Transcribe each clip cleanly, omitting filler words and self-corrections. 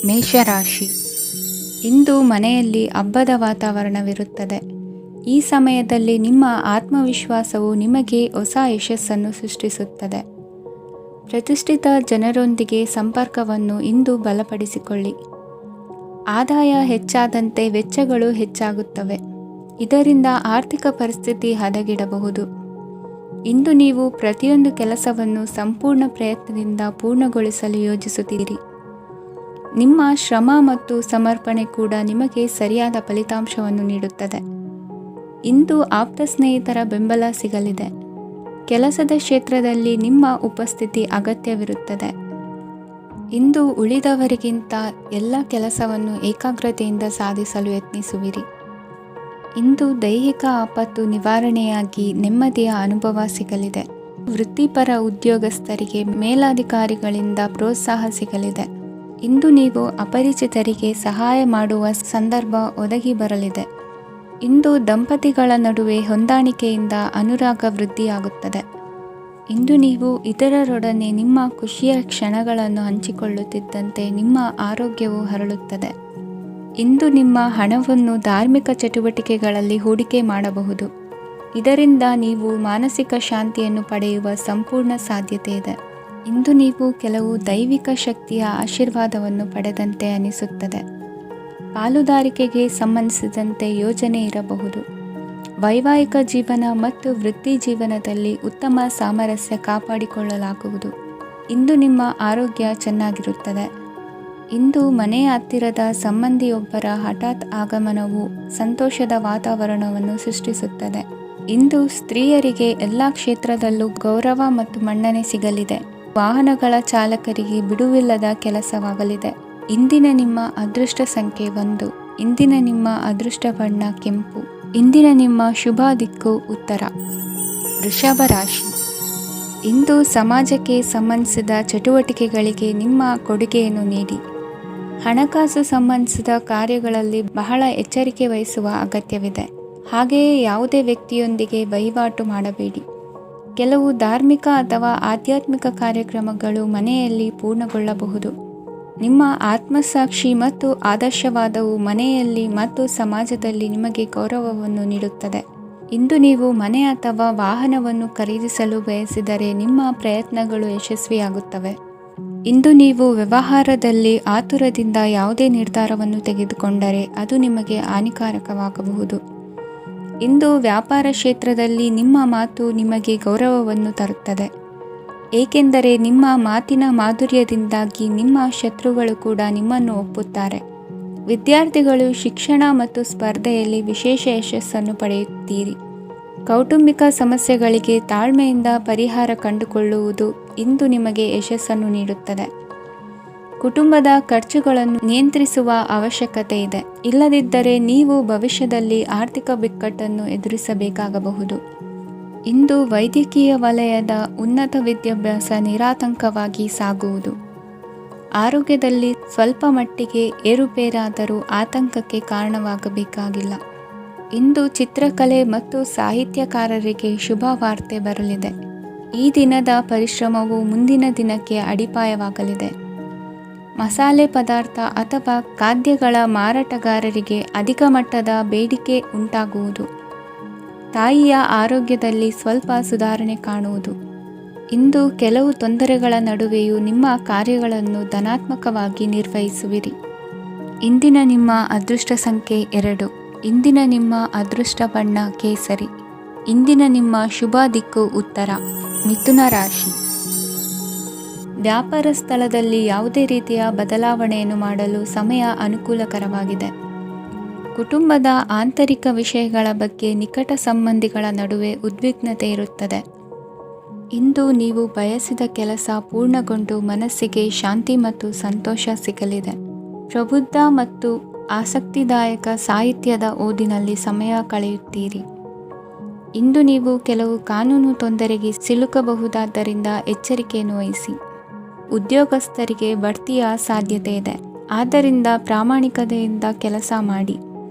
ಮೇಷರಾಶಿ. ಇಂದು ಮನೆಯಲ್ಲಿ ಹಬ್ಬದ ವಾತಾವರಣವಿರುತ್ತದೆ. ಈ ಸಮಯದಲ್ಲಿ ನಿಮ್ಮ ಆತ್ಮವಿಶ್ವಾಸವು ನಿಮಗೆ ಹೊಸ ಯಶಸ್ಸನ್ನು ಸೃಷ್ಟಿಸುತ್ತದೆ. ಪ್ರತಿಷ್ಠಿತ ಜನರೊಂದಿಗೆ ಸಂಪರ್ಕವನ್ನು ಇಂದು ಬಲಪಡಿಸಿಕೊಳ್ಳಿ. ಆದಾಯ ಹೆಚ್ಚಾದಂತೆ ವೆಚ್ಚಗಳು ಹೆಚ್ಚಾಗುತ್ತವೆ. ಇದರಿಂದ ಆರ್ಥಿಕ ಪರಿಸ್ಥಿತಿ ಹದಗೆಡಬಹುದು. ಇಂದು ನೀವು ಪ್ರತಿಯೊಂದು ಕೆಲಸವನ್ನು ಸಂಪೂರ್ಣ ಪ್ರಯತ್ನದಿಂದ ಪೂರ್ಣಗೊಳಿಸಲು ಯೋಜಿಸುತ್ತೀರಿ. ನಿಮ್ಮ ಶ್ರಮ ಮತ್ತು ಸಮರ್ಪಣೆ ಕೂಡ ನಿಮಗೆ ಸರಿಯಾದ ಫಲಿತಾಂಶವನ್ನು ನೀಡುತ್ತದೆ. ಇಂದು ಆಪ್ತ ಸ್ನೇಹಿತರ ಬೆಂಬಲ ಸಿಗಲಿದೆ. ಕೆಲಸದ ಕ್ಷೇತ್ರದಲ್ಲಿ ನಿಮ್ಮ ಉಪಸ್ಥಿತಿ ಅಗತ್ಯವಿರುತ್ತದೆ. ಇಂದು ಉಳಿದವರಿಗಿಂತ ಎಲ್ಲ ಕೆಲಸವನ್ನು ಏಕಾಗ್ರತೆಯಿಂದ ಸಾಧಿಸಲು ಯತ್ನಿಸುವಿರಿ. ಇಂದು ದೈಹಿಕ ಆಪತ್ತು ನಿವಾರಣೆಯಾಗಿ ನೆಮ್ಮದಿಯ ಅನುಭವ ಸಿಗಲಿದೆ. ವೃತ್ತಿಪರ ಉದ್ಯೋಗಸ್ಥರಿಗೆ ಮೇಲಾಧಿಕಾರಿಗಳಿಂದ ಪ್ರೋತ್ಸಾಹ ಸಿಗಲಿದೆ. ಇಂದು ನೀವು ಅಪರಿಚಿತರಿಗೆ ಸಹಾಯ ಮಾಡುವ ಸಂದರ್ಭ ಒದಗಿ ಬರಲಿದೆ. ಇಂದು ದಂಪತಿಗಳ ನಡುವೆ ಹೊಂದಾಣಿಕೆಯಿಂದ ಅನುರಾಗ ವೃದ್ಧಿಯಾಗುತ್ತದೆ. ಇಂದು ನೀವು ಇತರರೊಡನೆ ನಿಮ್ಮ ಖುಷಿಯ ಕ್ಷಣಗಳನ್ನು ಹಂಚಿಕೊಳ್ಳುತ್ತಿದ್ದಂತೆ ನಿಮ್ಮ ಆರೋಗ್ಯವು ಹರಳುತ್ತದೆ. ಇಂದು ನಿಮ್ಮ ಹಣವನ್ನು ಧಾರ್ಮಿಕ ಚಟುವಟಿಕೆಗಳಲ್ಲಿ ಹೂಡಿಕೆ ಮಾಡಬಹುದು. ಇದರಿಂದ ನೀವು ಮಾನಸಿಕ ಶಾಂತಿಯನ್ನು ಪಡೆಯುವ ಸಂಪೂರ್ಣ ಸಾಧ್ಯತೆ ಇದೆ. ಇಂದು ನೀವು ಕೆಲವು ದೈವಿಕ ಶಕ್ತಿಯ ಆಶೀರ್ವಾದವನ್ನು ಪಡೆದಂತೆ ಅನಿಸುತ್ತದೆ. ಪಾಲುದಾರಿಕೆಗೆ ಸಂಬಂಧಿಸಿದಂತೆ ಯೋಜನೆ ಇರಬಹುದು. ವೈವಾಹಿಕ ಜೀವನ ಮತ್ತು ವೃತ್ತಿ ಜೀವನದಲ್ಲಿ ಉತ್ತಮ ಸಾಮರಸ್ಯ ಕಾಪಾಡಿಕೊಳ್ಳಲಾಗುವುದು. ಇಂದು ನಿಮ್ಮ ಆರೋಗ್ಯ ಚೆನ್ನಾಗಿರುತ್ತದೆ. ಇಂದು ಮನೆಯ ಹತ್ತಿರದ ಸಂಬಂಧಿಯೊಬ್ಬರ ಹಠಾತ್ ಆಗಮನವು ಸಂತೋಷದ ವಾತಾವರಣವನ್ನು ಸೃಷ್ಟಿಸುತ್ತದೆ. ಇಂದು ಸ್ತ್ರೀಯರಿಗೆ ಎಲ್ಲ ಕ್ಷೇತ್ರದಲ್ಲೂ ಗೌರವ ಮತ್ತು ಮನ್ನಣೆ ಸಿಗಲಿದೆ. ವಾಹನಗಳ ಚಾಲಕರಿಗೆ ಬಿಡುವಿಲ್ಲದ ಕೆಲಸವಾಗಲಿದೆ. ಇಂದಿನ ನಿಮ್ಮ ಅದೃಷ್ಟ ಸಂಖ್ಯೆ 1. ಇಂದಿನ ನಿಮ್ಮ ಅದೃಷ್ಟ ಬಣ್ಣ ಕೆಂಪು. ಇಂದಿನ ನಿಮ್ಮ ಶುಭ ದಿಕ್ಕು ಉತ್ತರ. ವೃಷಭ ರಾಶಿ. ಇಂದು ಸಮಾಜಕ್ಕೆ ಸಂಬಂಧಿಸಿದ ಚಟುವಟಿಕೆಗಳಿಗೆ ನಿಮ್ಮ ಕೊಡುಗೆಯನ್ನು ನೀಡಿ. ಹಣಕಾಸು ಸಂಬಂಧಿಸಿದ ಕಾರ್ಯಗಳಲ್ಲಿ ಬಹಳ ಎಚ್ಚರಿಕೆ ವಹಿಸುವ ಅಗತ್ಯವಿದೆ. ಹಾಗೆಯೇ ಯಾವುದೇ ವ್ಯಕ್ತಿಯೊಂದಿಗೆ ವಹಿವಾಟು ಮಾಡಬೇಡಿ. ಕೆಲವು ಧಾರ್ಮಿಕ ಅಥವಾ ಆಧ್ಯಾತ್ಮಿಕ ಕಾರ್ಯಕ್ರಮಗಳು ಮನೆಯಲ್ಲಿ ಪೂರ್ಣಗೊಳ್ಳಬಹುದು. ನಿಮ್ಮ ಆತ್ಮಸಾಕ್ಷಿ ಮತ್ತು ಆದರ್ಶವಾದವು ಮನೆಯಲ್ಲಿ ಮತ್ತು ಸಮಾಜದಲ್ಲಿ ನಿಮಗೆ ಗೌರವವನ್ನು ನೀಡುತ್ತದೆ. ಇಂದು ನೀವು ಮನೆ ಅಥವಾ ವಾಹನವನ್ನು ಖರೀದಿಸಲು ಬಯಸಿದರೆ ನಿಮ್ಮ ಪ್ರಯತ್ನಗಳು ಯಶಸ್ವಿಯಾಗುತ್ತವೆ. ಇಂದು ನೀವು ವ್ಯವಹಾರದಲ್ಲಿ ಆತುರದಿಂದ ಯಾವುದೇ ನಿರ್ಧಾರವನ್ನು ತೆಗೆದುಕೊಂಡರೆ ಅದು ನಿಮಗೆ ಹಾನಿಕಾರಕವಾಗಬಹುದು. ಇಂದು ವ್ಯಾಪಾರ ಕ್ಷೇತ್ರದಲ್ಲಿ ನಿಮ್ಮ ಮಾತು ನಿಮಗೆ ಗೌರವವನ್ನು ತರುತ್ತದೆ. ಏಕೆಂದರೆ ನಿಮ್ಮ ಮಾತಿನ ಮಾಧುರ್ಯದಿಂದಾಗಿ ನಿಮ್ಮ ಶತ್ರುಗಳು ಕೂಡ ನಿಮ್ಮನ್ನು ಒಪ್ಪುತ್ತಾರೆ. ವಿದ್ಯಾರ್ಥಿಗಳು ಶಿಕ್ಷಣ ಮತ್ತು ಸ್ಪರ್ಧೆಯಲ್ಲಿ ವಿಶೇಷ ಯಶಸ್ಸನ್ನು ಪಡೆಯುತ್ತೀರಿ. ಕೌಟುಂಬಿಕ ಸಮಸ್ಯೆಗಳಿಗೆ ತಾಳ್ಮೆಯಿಂದ ಪರಿಹಾರ ಕಂಡುಕೊಳ್ಳುವುದು ಇಂದು ನಿಮಗೆ ಯಶಸ್ಸನ್ನು ನೀಡುತ್ತದೆ. ಕುಟುಂಬದ ಖರ್ಚುಗಳನ್ನು ನಿಯಂತ್ರಿಸುವ ಅವಶ್ಯಕತೆ ಇದೆ. ಇಲ್ಲದಿದ್ದರೆ ನೀವು ಭವಿಷ್ಯದಲ್ಲಿ ಆರ್ಥಿಕ ಬಿಕ್ಕಟ್ಟನ್ನು ಎದುರಿಸಬೇಕಾಗಬಹುದು. ಇಂದು ವೈದ್ಯಕೀಯ ವಲಯದ ಉನ್ನತ ವಿದ್ಯಾಭ್ಯಾಸ ನಿರಾತಂಕವಾಗಿ ಸಾಗುವುದು. ಆರೋಗ್ಯದಲ್ಲಿ ಸ್ವಲ್ಪ ಮಟ್ಟಿಗೆ ಏರುಪೇರಾದರೂ ಆತಂಕಕ್ಕೆ ಕಾರಣವಾಗಬೇಕಾಗಿಲ್ಲ. ಇಂದು ಚಿತ್ರಕಲೆ ಮತ್ತು ಸಾಹಿತ್ಯಕಾರರಿಗೆ ಶುಭ ವಾರ್ತೆ ಬರಲಿದೆ. ಈ ದಿನದ ಪರಿಶ್ರಮವು ಮುಂದಿನ ದಿನಕ್ಕೆ ಅಡಿಪಾಯವಾಗಲಿದೆ. ಮಸಾಲೆ ಪದಾರ್ಥ ಅಥವಾ ಖಾದ್ಯಗಳ ಮಾರಾಟಗಾರರಿಗೆ ಅಧಿಕ ಮಟ್ಟದ ಬೇಡಿಕೆ ಉಂಟಾಗುವುದು. ತಾಯಿಯ ಆರೋಗ್ಯದಲ್ಲಿ ಸ್ವಲ್ಪ ಸುಧಾರಣೆ ಕಾಣುವುದು. ಇಂದು ಕೆಲವು ತೊಂದರೆಗಳ ನಡುವೆಯೂ ನಿಮ್ಮ ಕಾರ್ಯಗಳನ್ನು ಧನಾತ್ಮಕವಾಗಿ ನಿರ್ವಹಿಸುವಿರಿ. ಇಂದಿನ ನಿಮ್ಮ ಅದೃಷ್ಟ ಸಂಖ್ಯೆ 2. ಇಂದಿನ ನಿಮ್ಮ ಅದೃಷ್ಟ ಬಣ್ಣ ಕೇಸರಿ. ಇಂದಿನ ನಿಮ್ಮ ಶುಭ ದಿಕ್ಕು ಉತ್ತರ. ಮಿಥುನ ರಾಶಿ. ವ್ಯಾಪಾರ ಸ್ಥಳದಲ್ಲಿ ಯಾವುದೇ ರೀತಿಯ ಬದಲಾವಣೆಯನ್ನು ಮಾಡಲು ಸಮಯ ಅನುಕೂಲಕರವಾಗಿದೆ. ಕುಟುಂಬದ ಆಂತರಿಕ ವಿಷಯಗಳ ಬಗ್ಗೆ ನಿಕಟ ಸಂಬಂಧಿಗಳ ನಡುವೆ ಉದ್ವಿಗ್ನತೆ ಇರುತ್ತದೆ. ಇಂದು ನೀವು ಬಯಸಿದ ಕೆಲಸ ಪೂರ್ಣಗೊಂಡು ಮನಸ್ಸಿಗೆ ಶಾಂತಿ ಮತ್ತು ಸಂತೋಷ ಸಿಗಲಿದೆ. ಪ್ರಬುದ್ಧ ಮತ್ತು ಆಸಕ್ತಿದಾಯಕ ಸಾಹಿತ್ಯದ ಓದಿನಲ್ಲಿ ಸಮಯ ಕಳೆಯುತ್ತೀರಿ. ಇಂದು ನೀವು ಕೆಲವು ಕಾನೂನು ತೊಂದರೆಗೆ ಸಿಲುಕಬಹುದಾದ್ದರಿಂದ ಎಚ್ಚರಿಕೆಯನ್ನು ವಹಿಸಿ. ಉದ್ಯೋಗಸ್ಥರಿಗೆ ಬಡ್ತಿಯ ಸಾಧ್ಯತೆ ಇದೆ. ಆದ್ದರಿಂದ ಪ್ರಾಮಾಣಿಕತೆಯಿಂದ ಕೆಲಸ ಮಾಡಿ.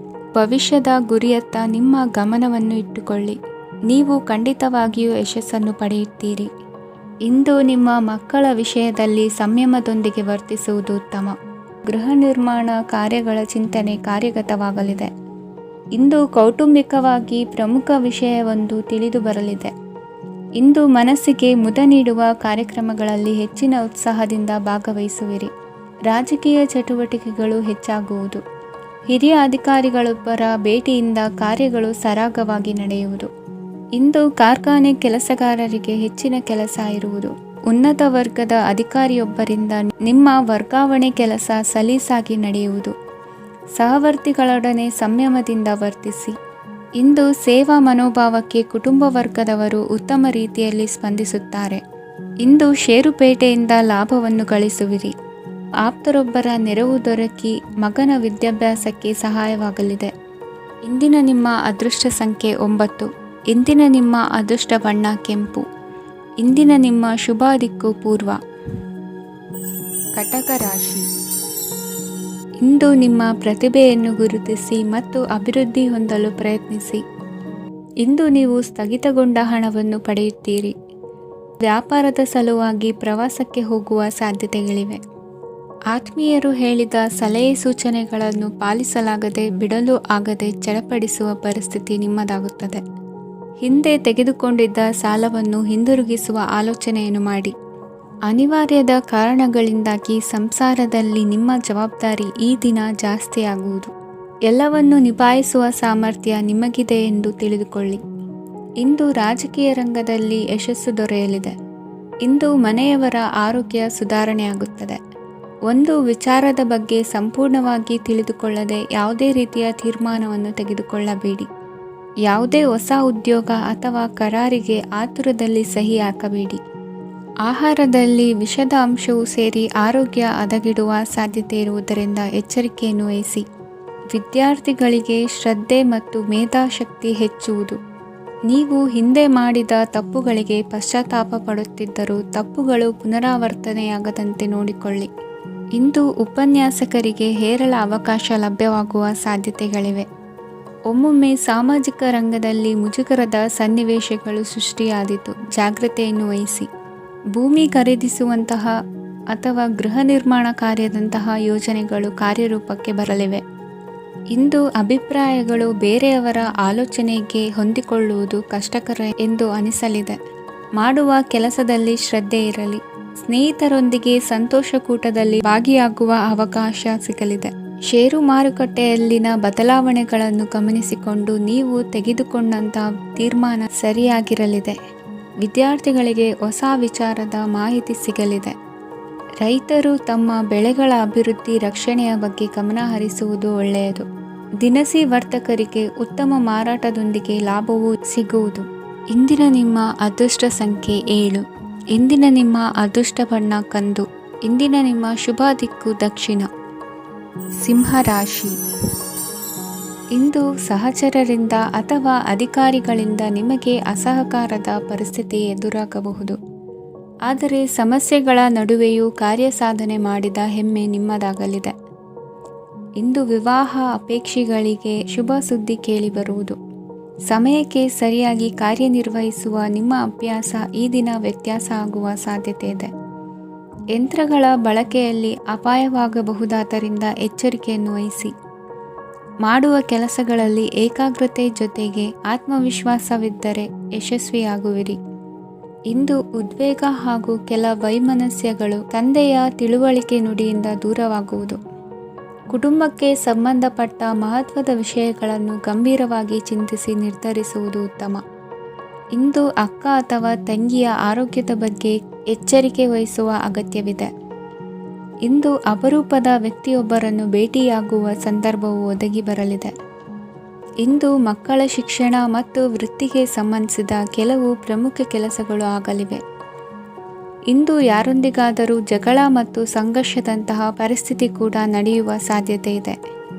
ಭವಿಷ್ಯದ ಗುರಿಯತ್ತ ನಿಮ್ಮ ಗಮನವನ್ನು ಇಟ್ಟುಕೊಳ್ಳಿ. ನೀವು ಖಂಡಿತವಾಗಿಯೂ ಯಶಸ್ಸನ್ನು ಪಡೆಯುತ್ತೀರಿ. ಇಂದು ನಿಮ್ಮ ಮಕ್ಕಳ ವಿಷಯದಲ್ಲಿ ಸಂಯಮದೊಂದಿಗೆ ವರ್ತಿಸುವುದು ಉತ್ತಮ. ಗೃಹ ನಿರ್ಮಾಣ ಕಾರ್ಯಗಳ ಚಿಂತನೆ ಕಾರ್ಯಗತವಾಗಲಿದೆ. ಇಂದು ಕೌಟುಂಬಿಕವಾಗಿ ಪ್ರಮುಖ ವಿಷಯವೊಂದು ತಿಳಿದು ಬರಲಿದೆ. ಇಂದು ಮನಸ್ಸಿಗೆ ಮುದ ನೀಡುವ ಕಾರ್ಯಕ್ರಮಗಳಲ್ಲಿ ಹೆಚ್ಚಿನ ಉತ್ಸಾಹದಿಂದ ಭಾಗವಹಿಸುವಿರಿ. ರಾಜಕೀಯ ಚಟುವಟಿಕೆಗಳು ಹೆಚ್ಚಾಗುವುದು. ಹಿರಿಯ ಅಧಿಕಾರಿಗಳೊಬ್ಬರ ಭೇಟಿಯಿಂದ ಕಾರ್ಯಗಳು ಸರಾಗವಾಗಿ ನಡೆಯುವುದು. ಇಂದು ಕಾರ್ಖಾನೆ ಕೆಲಸಗಾರರಿಗೆ ಹೆಚ್ಚಿನ ಕೆಲಸ ಇರುವುದು. ಉನ್ನತ ವರ್ಗದ ಅಧಿಕಾರಿಯೊಬ್ಬರಿಂದ ನಿಮ್ಮ ವರ್ಗಾವಣೆ ಕೆಲಸ ಸಲೀಸಾಗಿ ನಡೆಯುವುದು. ಸಹವರ್ತಿಗಳೊಡನೆ ಸಂಯಮದಿಂದ ವರ್ತಿಸಿ. ಇಂದು ಸೇವಾ ಮನೋಭಾವಕ್ಕೆ ಕುಟುಂಬ ವರ್ಗದವರು ಉತ್ತಮ ರೀತಿಯಲ್ಲಿ ಸ್ಪಂದಿಸುತ್ತಾರೆ. ಇಂದು ಷೇರುಪೇಟೆಯಿಂದ ಲಾಭವನ್ನು ಗಳಿಸುವಿರಿ. ಆಪ್ತರೊಬ್ಬರ ನೆರವು ದೊರಕಿ ಮಗನ ವಿದ್ಯಾಭ್ಯಾಸಕ್ಕೆ ಸಹಾಯವಾಗಲಿದೆ. ಇಂದಿನ ನಿಮ್ಮ ಅದೃಷ್ಟ ಸಂಖ್ಯೆ 9. ಇಂದಿನ ನಿಮ್ಮ ಅದೃಷ್ಟ ಬಣ್ಣ ಕೆಂಪು. ಇಂದಿನ ನಿಮ್ಮ ಶುಭ ದಿಕ್ಕು ಪೂರ್ವ. ಕಟಕ ರಾಶಿ. ಇಂದು ನಿಮ್ಮ ಪ್ರತಿಭೆಯನ್ನು ಗುರುತಿಸಿ ಮತ್ತು ಅಭಿವೃದ್ಧಿ ಹೊಂದಲು ಪ್ರಯತ್ನಿಸಿ. ಇಂದು ನೀವು ಸ್ಥಗಿತಗೊಂಡ ಹಣವನ್ನು ಪಡೆಯುತ್ತೀರಿ. ವ್ಯಾಪಾರದ ಸಲುವಾಗಿ ಪ್ರವಾಸಕ್ಕೆ ಹೋಗುವ ಸಾಧ್ಯತೆಗಳಿವೆ. ಆತ್ಮೀಯರು ಹೇಳಿದ ಸಲಹೆ ಸೂಚನೆಗಳನ್ನು ಪಾಲಿಸಲಾಗದೆ ಬಿಡಲು ಆಗದೆ ಚಡಪಡಿಸುವ ಪರಿಸ್ಥಿತಿ ನಿಮ್ಮದಾಗುತ್ತದೆ. ಹಿಂದೆ ತೆಗೆದುಕೊಂಡಿದ್ದ ಸಾಲವನ್ನು ಹಿಂದಿರುಗಿಸುವ ಆಲೋಚನೆಯನ್ನು ಮಾಡಿ. ಅನಿವಾರ್ಯದ ಕಾರಣಗಳಿಂದಾಗಿ ಸಂಸಾರದಲ್ಲಿ ನಿಮ್ಮ ಜವಾಬ್ದಾರಿ ಈ ದಿನ ಜಾಸ್ತಿಯಾಗುವುದು. ಎಲ್ಲವನ್ನು ನಿಭಾಯಿಸುವ ಸಾಮರ್ಥ್ಯ ನಿಮಗಿದೆ ಎಂದು ತಿಳಿದುಕೊಳ್ಳಿ. ಇಂದು ರಾಜಕೀಯ ರಂಗದಲ್ಲಿ ಯಶಸ್ಸು ದೊರೆಯಲಿದೆ. ಇಂದು ಮನೆಯವರ ಆರೋಗ್ಯ ಸುಧಾರಣೆಯಾಗುತ್ತದೆ. ಒಂದು ವಿಚಾರದ ಬಗ್ಗೆ ಸಂಪೂರ್ಣವಾಗಿ ತಿಳಿದುಕೊಳ್ಳದೆ ಯಾವುದೇ ರೀತಿಯ ತೀರ್ಮಾನವನ್ನು ತೆಗೆದುಕೊಳ್ಳಬೇಡಿ. ಯಾವುದೇ ಹೊಸ ಉದ್ಯೋಗ ಅಥವಾ ಕರಾರಿಗೆ ಆತುರದಲ್ಲಿ ಸಹಿ ಹಾಕಬೇಡಿ. ಆಹಾರದಲ್ಲಿ ವಿಷದ ಅಂಶವು ಸೇರಿ ಆರೋಗ್ಯ ಹದಗೆಡುವ ಸಾಧ್ಯತೆ ಇರುವುದರಿಂದ ಎಚ್ಚರಿಕೆಯನ್ನು ವಹಿಸಿ. ವಿದ್ಯಾರ್ಥಿಗಳಿಗೆ ಶ್ರದ್ಧೆ ಮತ್ತು ಮೇಧಾಶಕ್ತಿ ಹೆಚ್ಚುವುದು. ನೀವು ಹಿಂದೆ ಮಾಡಿದ ತಪ್ಪುಗಳಿಗೆ ಪಶ್ಚಾತ್ತಾಪ ಪಡುತ್ತಿದ್ದರೂ ತಪ್ಪುಗಳು ಪುನರಾವರ್ತನೆಯಾಗದಂತೆ ನೋಡಿಕೊಳ್ಳಿ. ಇಂದು ಉಪನ್ಯಾಸಕರಿಗೆ ಹೇರಳ ಅವಕಾಶ ಲಭ್ಯವಾಗುವ ಸಾಧ್ಯತೆಗಳಿವೆ. ಒಮ್ಮೊಮ್ಮೆ ಸಾಮಾಜಿಕ ರಂಗದಲ್ಲಿ ಮುಜುಗರದ ಸನ್ನಿವೇಶಗಳು ಸೃಷ್ಟಿಯಾದೀತು. ಜಾಗ್ರತೆಯನ್ನು ವಹಿಸಿ. ಭೂಮಿ ಖರೀದಿಸುವಂತಹ ಅಥವಾ ಗೃಹ ನಿರ್ಮಾಣ ಕಾರ್ಯದಂತಹ ಯೋಜನೆಗಳು ಕಾರ್ಯರೂಪಕ್ಕೆ ಬರಲಿವೆ. ಇಂದು ಅಭಿಪ್ರಾಯಗಳು ಬೇರೆಯವರ ಆಲೋಚನೆಗೆ ಹೊಂದಿಕೊಳ್ಳುವುದು ಕಷ್ಟಕರ ಎಂದು ಅನಿಸಲಿದೆ. ಮಾಡುವ ಕೆಲಸದಲ್ಲಿ ಶ್ರದ್ಧೆ ಇರಲಿ. ಸ್ನೇಹಿತರೊಂದಿಗೆ ಸಂತೋಷಕೂಟದಲ್ಲಿ ಭಾಗಿಯಾಗುವ ಅವಕಾಶ ಸಿಗಲಿದೆ. ಷೇರು ಮಾರುಕಟ್ಟೆಯಲ್ಲಿನ ಬದಲಾವಣೆಗಳನ್ನು ಗಮನಿಸಿಕೊಂಡು ನೀವು ತೆಗೆದುಕೊಂಡಂತಹ ತೀರ್ಮಾನ ಸರಿಯಾಗಿರಲಿದೆ. ವಿದ್ಯಾರ್ಥಿಗಳಿಗೆ ಹೊಸ ವಿಚಾರದ ಮಾಹಿತಿ ಸಿಗಲಿದೆ. ರೈತರು ತಮ್ಮ ಬೆಳೆಗಳ ಅಭಿವೃದ್ಧಿ ರಕ್ಷಣೆಯ ಬಗ್ಗೆ ಗಮನ ಹರಿಸುವುದು ಒಳ್ಳೆಯದು. ದಿನಸಿ ವರ್ತಕರಿಗೆ ಉತ್ತಮ ಮಾರಾಟದೊಂದಿಗೆ ಲಾಭವೂ ಸಿಗುವುದು. ಇಂದಿನ ನಿಮ್ಮ ಅದೃಷ್ಟ ಸಂಖ್ಯೆ 7. ಇಂದಿನ ನಿಮ್ಮ ಅದೃಷ್ಟ ಬಣ್ಣ ಕಂದು. ಇಂದಿನ ನಿಮ್ಮ ಶುಭ ದಿಕ್ಕು ದಕ್ಷಿಣ. ಸಿಂಹರಾಶಿ. ಇಂದು ಸಹಚರರಿಂದ ಅಥವಾ ಅಧಿಕಾರಿಗಳಿಂದ ನಿಮಗೆ ಅಸಹಕಾರದ ಪರಿಸ್ಥಿತಿ ಎದುರಾಗಬಹುದು. ಆದರೆ ಸಮಸ್ಯೆಗಳ ನಡುವೆಯೂ ಕಾರ್ಯಸಾಧನೆ ಮಾಡಿದ ಹೆಮ್ಮೆ ನಿಮ್ಮದಾಗಲಿದೆ. ಇಂದು ವಿವಾಹ ಅಪೇಕ್ಷಿಗಳಿಗೆ ಶುಭ ಸುದ್ದಿ ಕೇಳಿಬರುವುದು. ಸಮಯಕ್ಕೆ ಸರಿಯಾಗಿ ಕಾರ್ಯನಿರ್ವಹಿಸುವ ನಿಮ್ಮ ಅಭ್ಯಾಸ ಈ ದಿನ ವ್ಯತ್ಯಾಸ ಆಗುವ ಸಾಧ್ಯತೆ ಇದೆ. ಯಂತ್ರಗಳ ಬಳಕೆಯಲ್ಲಿ ಅಪಾಯವಾಗಬಹುದಾದ್ದರಿಂದ ಎಚ್ಚರಿಕೆಯನ್ನು ವಹಿಸಿ. ಮಾಡುವ ಕೆಲಸಗಳಲ್ಲಿ ಏಕಾಗ್ರತೆ ಜೊತೆಗೆ ಆತ್ಮವಿಶ್ವಾಸವಿದ್ದರೆ ಯಶಸ್ವಿಯಾಗುವಿರಿ. ಇಂದು ಉದ್ವೇಗ ಹಾಗೂ ಕೆಲ ವೈಮನಸ್ಯಗಳು ತಂದೆಯ ತಿಳುವಳಿಕೆ ನುಡಿಯಿಂದ ದೂರವಾಗುವುದು. ಕುಟುಂಬಕ್ಕೆ ಸಂಬಂಧಪಟ್ಟ ಮಹತ್ವದ ವಿಷಯಗಳನ್ನು ಗಂಭೀರವಾಗಿ ಚಿಂತಿಸಿ ನಿರ್ಧರಿಸುವುದು ಉತ್ತಮ. ಇಂದು ಅಕ್ಕ ಅಥವಾ ತಂಗಿಯ ಆರೋಗ್ಯದ ಬಗ್ಗೆ ಎಚ್ಚರಿಕೆ ವಹಿಸುವ ಅಗತ್ಯವಿದೆ. ಇಂದು ಅಪರೂಪದ ವ್ಯಕ್ತಿಯೊಬ್ಬರನ್ನು ಭೇಟಿಯಾಗುವ ಸಂದರ್ಭವು ಒದಗಿ ಬರಲಿದೆ. ಇಂದು ಮಕ್ಕಳ ಶಿಕ್ಷಣ ಮತ್ತು ವೃತ್ತಿಗೆ ಸಂಬಂಧಿಸಿದ ಕೆಲವು ಪ್ರಮುಖ ಕೆಲಸಗಳು ಆಗಲಿವೆ. ಇಂದು ಯಾರೊಂದಿಗಾದರೂ ಜಗಳ ಮತ್ತು ಸಂಘರ್ಷದಂತಹ ಪರಿಸ್ಥಿತಿ ಕೂಡ ನಡೆಯುವ ಸಾಧ್ಯತೆ ಇದೆ.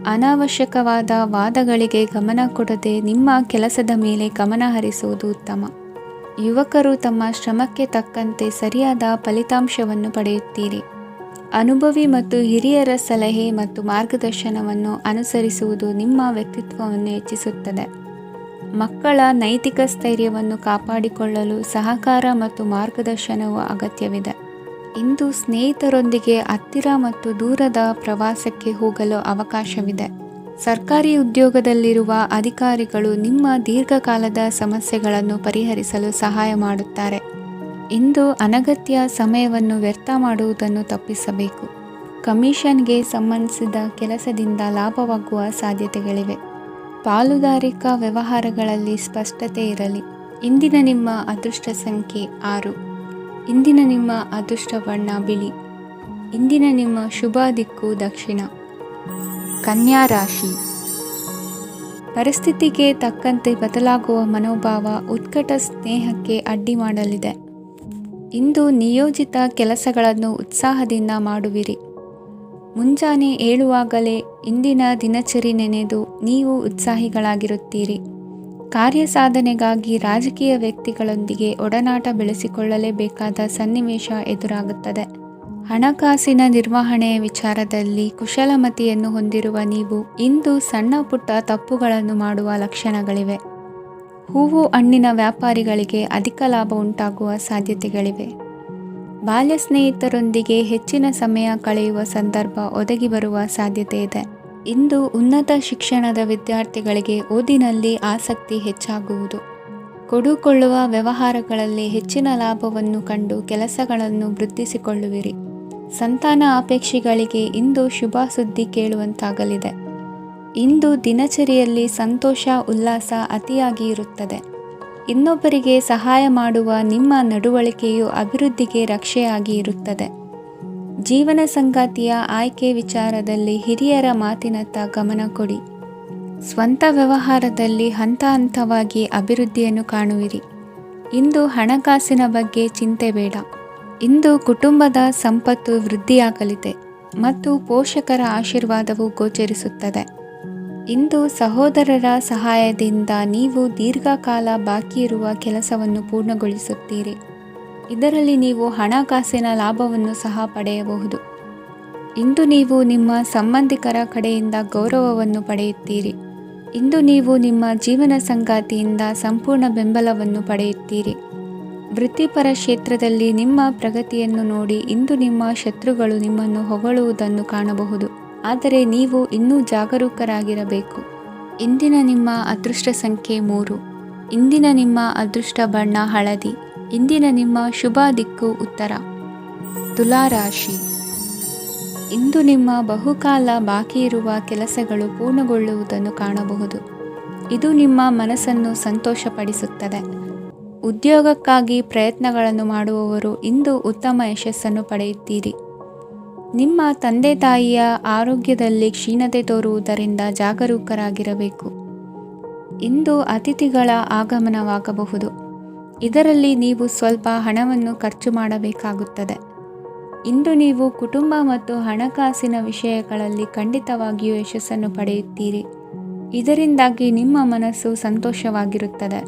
ಅನಾವಶ್ಯಕವಾದ ವಾದಗಳಿಗೆ ಗಮನ ಕೊಡದೆ ನಿಮ್ಮ ಕೆಲಸದ ಮೇಲೆ ಗಮನ ಹರಿಸುವುದು ಉತ್ತಮ. ಯುವಕರು ತಮ್ಮ ಶ್ರಮಕ್ಕೆ ತಕ್ಕಂತೆ ಸರಿಯಾದ ಫಲಿತಾಂಶವನ್ನು ಪಡೆಯುತ್ತೀರಿ. ಅನುಭವಿ ಮತ್ತು ಹಿರಿಯರ ಸಲಹೆ ಮತ್ತು ಮಾರ್ಗದರ್ಶನವನ್ನು ಅನುಸರಿಸುವುದು ನಿಮ್ಮ ವ್ಯಕ್ತಿತ್ವವನ್ನು ಹೆಚ್ಚಿಸುತ್ತದೆ. ಮಕ್ಕಳ ನೈತಿಕ ಸ್ಥೈರ್ಯವನ್ನು ಕಾಪಾಡಿಕೊಳ್ಳಲು ಸಹಕಾರ ಮತ್ತು ಮಾರ್ಗದರ್ಶನವು ಅಗತ್ಯವಿದೆ. ಇಂದು ಸ್ನೇಹಿತರೊಂದಿಗೆ ಹತ್ತಿರ ಮತ್ತು ದೂರದ ಪ್ರವಾಸಕ್ಕೆ ಹೋಗಲು ಅವಕಾಶವಿದೆ. ಸರ್ಕಾರಿ ಉದ್ಯೋಗದಲ್ಲಿರುವ ಅಧಿಕಾರಿಗಳು ನಿಮ್ಮ ದೀರ್ಘಕಾಲದ ಸಮಸ್ಯೆಗಳನ್ನು ಪರಿಹರಿಸಲು ಸಹಾಯ ಮಾಡುತ್ತಾರೆ. ಇಂದು ಅನಗತ್ಯ ಸಮಯವನ್ನು ವ್ಯರ್ಥ ಮಾಡುವುದನ್ನು ತಪ್ಪಿಸಬೇಕು. ಕಮಿಷನ್ಗೆ ಸಂಬಂಧಿಸಿದ ಕೆಲಸದಿಂದ ಲಾಭವಾಗುವ ಸಾಧ್ಯತೆಗಳಿವೆ. ಪಾಲುದಾರಿಕಾ ವ್ಯವಹಾರಗಳಲ್ಲಿ ಸ್ಪಷ್ಟತೆ ಇರಲಿ. ಇಂದಿನ ನಿಮ್ಮ ಅದೃಷ್ಟ ಸಂಖ್ಯೆ 6. ಇಂದಿನ ನಿಮ್ಮ ಅದೃಷ್ಟ ಬಣ್ಣ ಬಿಳಿ. ಇಂದಿನ ನಿಮ್ಮ ಶುಭ ದಿಕ್ಕು ದಕ್ಷಿಣ. ಕನ್ಯಾ ರಾಶಿ. ಪರಿಸ್ಥಿತಿಗೆ ತಕ್ಕಂತೆ ಬದಲಾಗುವ ಮನೋಭಾವ ಉತ್ಕಟ ಸ್ನೇಹಕ್ಕೆ ಅಡ್ಡಿ ಮಾಡಲಿದೆ. ಇಂದು ನಿಯೋಜಿತ ಕೆಲಸಗಳನ್ನು ಉತ್ಸಾಹದಿಂದ ಮಾಡುವಿರಿ. ಮುಂಜಾನೆ ಏಳುವಾಗಲೇ ಇಂದಿನ ದಿನಚರಿ ನೆನೆದು ನೀವು ಉತ್ಸಾಹಿಗಳಾಗಿರುತ್ತೀರಿ. ಕಾರ್ಯಸಾಧನೆಗಾಗಿ ರಾಜಕೀಯ ವ್ಯಕ್ತಿಗಳೊಂದಿಗೆ ಒಡನಾಟ ಬೆಳೆಸಿಕೊಳ್ಳಲೇಬೇಕಾದ ಸನ್ನಿವೇಶ ಎದುರಾಗುತ್ತದೆ. ಹಣಕಾಸಿನ ನಿರ್ವಹಣೆಯ ವಿಚಾರದಲ್ಲಿ ಕುಶಲಮತಿಯನ್ನು ಹೊಂದಿರುವ ನೀವು ಇಂದು ಸಣ್ಣ ಪುಟ್ಟ ತಪ್ಪುಗಳನ್ನು ಮಾಡುವ ಲಕ್ಷಣಗಳಿವೆ. ಹೂವು ಹಣ್ಣಿನ ವ್ಯಾಪಾರಿಗಳಿಗೆ ಅಧಿಕ ಲಾಭ ಉಂಟಾಗುವ ಸಾಧ್ಯತೆಗಳಿವೆ. ಬಾಲ್ಯ ಸ್ನೇಹಿತರೊಂದಿಗೆ ಹೆಚ್ಚಿನ ಸಮಯ ಕಳೆಯುವ ಸಂದರ್ಭ ಒದಗಿ ಬರುವ ಸಾಧ್ಯತೆ ಇದೆ. ಇಂದು ಉನ್ನತ ಶಿಕ್ಷಣದ ವಿದ್ಯಾರ್ಥಿಗಳಿಗೆ ಓದಿನಲ್ಲಿ ಆಸಕ್ತಿ ಹೆಚ್ಚಾಗುವುದು. ಕೊಡುಕೊಳ್ಳುವ ವ್ಯವಹಾರಗಳಲ್ಲಿ ಹೆಚ್ಚಿನ ಲಾಭವನ್ನು ಕಂಡು ಕೆಲಸಗಳನ್ನು ವೃದ್ಧಿಸಿಕೊಳ್ಳುವಿರಿ. ಸಂತಾನ ಅಪೇಕ್ಷಿಗಳಿಗೆ ಇಂದು ಶುಭ ಸುದ್ದಿ ಕೇಳುವಂತಾಗಲಿದೆ. ಇಂದು ದಿನಚರಿಯಲ್ಲಿ ಸಂತೋಷ ಉಲ್ಲಾಸ ಅತಿಯಾಗಿ ಇರುತ್ತದೆ. ಇನ್ನೊಬ್ಬರಿಗೆ ಸಹಾಯ ಮಾಡುವ ನಿಮ್ಮ ನಡವಳಿಕೆಯು ಅಭಿವೃದ್ಧಿಗೆ ರಕ್ಷೆಯಾಗಿ ಇರುತ್ತದೆ. ಜೀವನ ಸಂಗಾತಿಯ ಆಯ್ಕೆ ವಿಚಾರದಲ್ಲಿ ಹಿರಿಯರ ಮಾತಿನತ್ತ ಗಮನ ಕೊಡಿ. ಸ್ವಂತ ವ್ಯವಹಾರದಲ್ಲಿ ಹಂತ ಹಂತವಾಗಿ ಅಭಿವೃದ್ಧಿಯನ್ನು ಕಾಣುವಿರಿ. ಇಂದು ಹಣಕಾಸಿನ ಬಗ್ಗೆ ಚಿಂತೆ ಬೇಡ. ಇಂದು ಕುಟುಂಬದ ಸಂಪತ್ತು ವೃದ್ಧಿಯಾಗಲಿದೆ ಮತ್ತು ಪೋಷಕರ ಆಶೀರ್ವಾದವು ಗೋಚರಿಸುತ್ತದೆ. ಇಂದು ಸಹೋದರರ ಸಹಾಯದಿಂದ ನೀವು ದೀರ್ಘಕಾಲ ಬಾಕಿ ಇರುವ ಕೆಲಸವನ್ನು ಪೂರ್ಣಗೊಳಿಸುತ್ತೀರಿ. ಇದರಲ್ಲಿ ನೀವು ಹಣಕಾಸಿನ ಲಾಭವನ್ನು ಸಹ ಪಡೆಯಬಹುದು. ಇಂದು ನೀವು ನಿಮ್ಮ ಸಂಬಂಧಿಕರ ಕಡೆಯಿಂದ ಗೌರವವನ್ನು ಪಡೆಯುತ್ತೀರಿ. ಇಂದು ನೀವು ನಿಮ್ಮ ಜೀವನ ಸಂಗಾತಿಯಿಂದ ಸಂಪೂರ್ಣ ಬೆಂಬಲವನ್ನು ಪಡೆಯುತ್ತೀರಿ. ವೃತ್ತಿಪರ ಕ್ಷೇತ್ರದಲ್ಲಿ ನಿಮ್ಮ ಪ್ರಗತಿಯನ್ನು ನೋಡಿ ಇಂದು ನಿಮ್ಮ ಶತ್ರುಗಳು ನಿಮ್ಮನ್ನು ಹೊಗಳುವುದನ್ನು ಕಾಣಬಹುದು. ಆದರೆ ನೀವು ಇನ್ನೂ ಜಾಗರೂಕರಾಗಿರಬೇಕು. ಇಂದಿನ ನಿಮ್ಮ ಅದೃಷ್ಟ ಸಂಖ್ಯೆ 3. ಇಂದಿನ ನಿಮ್ಮ ಅದೃಷ್ಟ ಬಣ್ಣ ಹಳದಿ. ಇಂದಿನ ನಿಮ್ಮ ಶುಭ ದಿಕ್ಕು ಉತ್ತರ. ತುಲಾ ರಾಶಿ. ಇಂದು ನಿಮ್ಮ ಬಹುಕಾಲ ಬಾಕಿ ಇರುವ ಕೆಲಸಗಳು ಪೂರ್ಣಗೊಳ್ಳುವುದನ್ನು ಕಾಣಬಹುದು. ಇದು ನಿಮ್ಮ ಮನಸ್ಸನ್ನು ಸಂತೋಷಪಡಿಸುತ್ತದೆ. ಉದ್ಯೋಗಕ್ಕಾಗಿ ಪ್ರಯತ್ನಗಳನ್ನು ಮಾಡುವವರು ಇಂದು ಉತ್ತಮ ಯಶಸ್ಸನ್ನು ಪಡೆಯುತ್ತೀರಿ. ನಿಮ್ಮ ತಂದೆ ತಾಯಿಯ ಆರೋಗ್ಯದಲ್ಲಿ ಕ್ಷೀಣತೆ ತೋರುವುದರಿಂದ ಜಾಗರೂಕರಾಗಿರಬೇಕು. ಇಂದು ಅತಿಥಿಗಳ ಆಗಮನವಾಗಬಹುದು. ಇದರಲ್ಲಿ ನೀವು ಸ್ವಲ್ಪ ಹಣವನ್ನು ಖರ್ಚು ಮಾಡಬೇಕಾಗುತ್ತದೆ. ಇಂದು ನೀವು ಕುಟುಂಬ ಮತ್ತು ಹಣಕಾಸಿನ ವಿಷಯಗಳಲ್ಲಿ ಖಂಡಿತವಾಗಿಯೂ ಯಶಸ್ಸನ್ನು ಪಡೆಯುತ್ತೀರಿ. ಇದರಿಂದಾಗಿ ನಿಮ್ಮ ಮನಸ್ಸು ಸಂತೋಷವಾಗಿರುತ್ತದೆ.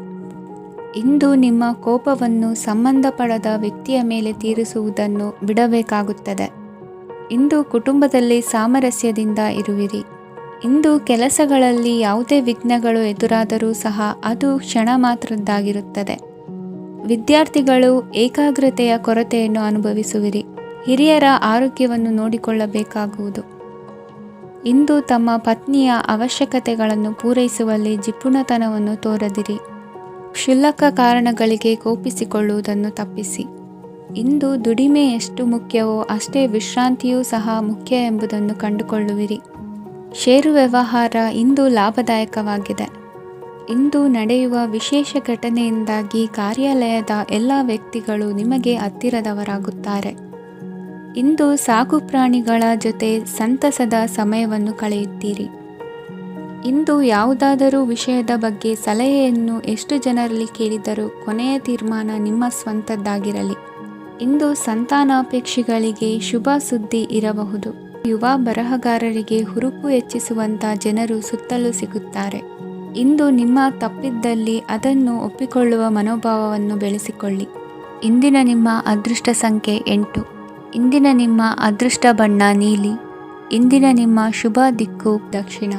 ಇಂದು ನಿಮ್ಮ ಕೋಪವನ್ನು ಸಂಬಂಧಪಡದ ವ್ಯಕ್ತಿಯ ಮೇಲೆ ತೀರಿಸುವುದನ್ನು ಬಿಡಬೇಕಾಗುತ್ತದೆ. ಇಂದು ಕುಟುಂಬದಲ್ಲಿ ಸಾಮರಸ್ಯದಿಂದ ಇರುವಿರಿ. ಇಂದು ಕೆಲಸಗಳಲ್ಲಿ ಯಾವುದೇ ವಿಘ್ನಗಳು ಎದುರಾದರೂ ಸಹ ಅದು ಕ್ಷಣ ಮಾತ್ರದ್ದಾಗಿರುತ್ತದೆ. ವಿದ್ಯಾರ್ಥಿಗಳು ಏಕಾಗ್ರತೆಯ ಕೊರತೆಯನ್ನು ಅನುಭವಿಸುವಿರಿ. ಹಿರಿಯರ ಆರೋಗ್ಯವನ್ನು ನೋಡಿಕೊಳ್ಳಬೇಕಾಗುವುದು. ಇಂದು ತಮ್ಮ ಪತ್ನಿಯ ಅವಶ್ಯಕತೆಗಳನ್ನು ಪೂರೈಸುವಲ್ಲಿ ಜಿಪುಣತನವನ್ನು ತೋರದಿರಿ. ಕ್ಷುಲ್ಲಕ ಕಾರಣಗಳಿಗೆ ಕೋಪಿಸಿಕೊಳ್ಳುವುದನ್ನು ತಪ್ಪಿಸಿ. ಇಂದು ದುಡಿಮೆ ಎಷ್ಟು ಮುಖ್ಯವೋ ಅಷ್ಟೇ ವಿಶ್ರಾಂತಿಯೂ ಸಹ ಮುಖ್ಯ ಎಂಬುದನ್ನು ಕಂಡುಕೊಳ್ಳುವಿರಿ. ಷೇರು ವ್ಯವಹಾರ ಇಂದು ಲಾಭದಾಯಕವಾಗಿದೆ. ಇಂದು ನಡೆಯುವ ವಿಶೇಷ ಘಟನೆಯಿಂದಾಗಿ ಕಾರ್ಯಾಲಯದ ಎಲ್ಲ ವ್ಯಕ್ತಿಗಳು ನಿಮಗೆ ಹತ್ತಿರದವರಾಗುತ್ತಾರೆ. ಇಂದು ಸಾಕು ಪ್ರಾಣಿಗಳ ಜೊತೆ ಸಂತಸದ ಸಮಯವನ್ನು ಕಳೆಯುತ್ತೀರಿ. ಇಂದು ಯಾವುದಾದರೂ ವಿಷಯದ ಬಗ್ಗೆ ಸಲಹೆಯನ್ನು ಎಷ್ಟು ಜನರಲ್ಲಿ ಕೇಳಿದರೂ ಕೊನೆಯ ತೀರ್ಮಾನ ನಿಮ್ಮ ಸ್ವಂತದ್ದಾಗಿರಲಿ. ಇಂದು ಸಂತಾನಾಪೇಕ್ಷಿಗಳಿಗೆ ಶುಭ ಸುದ್ದಿ ಇರಬಹುದು. ಯುವ ಬರಹಗಾರರಿಗೆ ಹುರುಪು ಹೆಚ್ಚಿಸುವಂಥ ಜನರು ಸುತ್ತಲೂ ಸಿಗುತ್ತಾರೆ. ಇಂದು ನಿಮ್ಮ ತಪ್ಪಿದ್ದಲ್ಲಿ ಅದನ್ನು ಒಪ್ಪಿಕೊಳ್ಳುವ ಮನೋಭಾವವನ್ನು ಬೆಳೆಸಿಕೊಳ್ಳಿ. ಇಂದಿನ ನಿಮ್ಮ ಅದೃಷ್ಟ ಸಂಖ್ಯೆ 8. ಇಂದಿನ ನಿಮ್ಮ ಅದೃಷ್ಟ ಬಣ್ಣ ನೀಲಿ. ಇಂದಿನ ನಿಮ್ಮ ಶುಭ ದಿಕ್ಕು ದಕ್ಷಿಣ.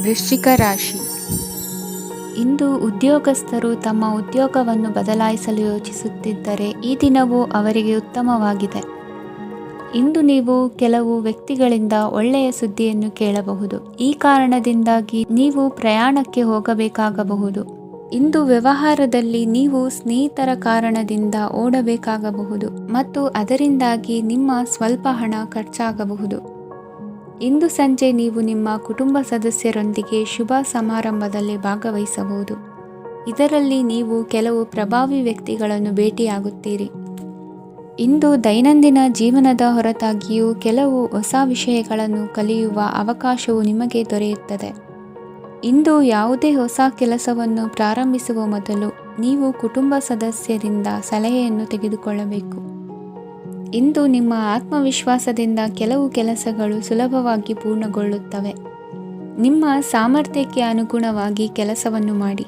ವೃಶ್ಚಿಕ ರಾಶಿ. ಇಂದು ಉದ್ಯೋಗಸ್ಥರು ತಮ್ಮ ಉದ್ಯೋಗವನ್ನು ಬದಲಾಯಿಸಲು ಯೋಚಿಸುತ್ತಿದ್ದರೆ ಈ ದಿನವೂ ಅವರಿಗೆ ಉತ್ತಮವಾಗಿದೆ. ಇಂದು ನೀವು ಕೆಲವು ವ್ಯಕ್ತಿಗಳಿಂದ ಒಳ್ಳೆಯ ಸುದ್ದಿಯನ್ನು ಕೇಳಬಹುದು. ಈ ಕಾರಣದಿಂದಾಗಿ ನೀವು ಪ್ರಯಾಣಕ್ಕೆ ಹೋಗಬೇಕಾಗಬಹುದು. ಇಂದು ವ್ಯವಹಾರದಲ್ಲಿ ನೀವು ಸ್ನೇಹಿತರ ಕಾರಣದಿಂದ ಓಡಬೇಕಾಗಬಹುದು ಮತ್ತು ಅದರಿಂದಾಗಿ ನಿಮ್ಮ ಸ್ವಲ್ಪ ಹಣ ಖರ್ಚಾಗಬಹುದು. ಇಂದು ಸಂಜೆ ನೀವು ನಿಮ್ಮ ಕುಟುಂಬ ಸದಸ್ಯರೊಂದಿಗೆ ಶುಭ ಸಮಾರಂಭದಲ್ಲಿ ಭಾಗವಹಿಸಬಹುದು. ಇದರಲ್ಲಿ ನೀವು ಕೆಲವು ಪ್ರಭಾವಿ ವ್ಯಕ್ತಿಗಳನ್ನು ಭೇಟಿಯಾಗುತ್ತೀರಿ. ಇಂದು ದೈನಂದಿನ ಜೀವನದ ಹೊರತಾಗಿಯೂ ಕೆಲವು ಹೊಸ ವಿಷಯಗಳನ್ನು ಕಲಿಯುವ ಅವಕಾಶವು ನಿಮಗೆ ದೊರೆಯುತ್ತದೆ. ಇಂದು ಯಾವುದೇ ಹೊಸ ಕೆಲಸವನ್ನು ಪ್ರಾರಂಭಿಸುವ ಮೊದಲು ನೀವು ಕುಟುಂಬ ಸದಸ್ಯರಿಂದ ಸಲಹೆಯನ್ನು ತೆಗೆದುಕೊಳ್ಳಬೇಕು. ಇಂದು ನಿಮ್ಮ ಆತ್ಮವಿಶ್ವಾಸದಿಂದ ಕೆಲವು ಕೆಲಸಗಳು ಸುಲಭವಾಗಿ ಪೂರ್ಣಗೊಳ್ಳುತ್ತವೆ. ನಿಮ್ಮ ಸಾಮರ್ಥ್ಯಕ್ಕೆ ಅನುಗುಣವಾಗಿ ಕೆಲಸವನ್ನು ಮಾಡಿ.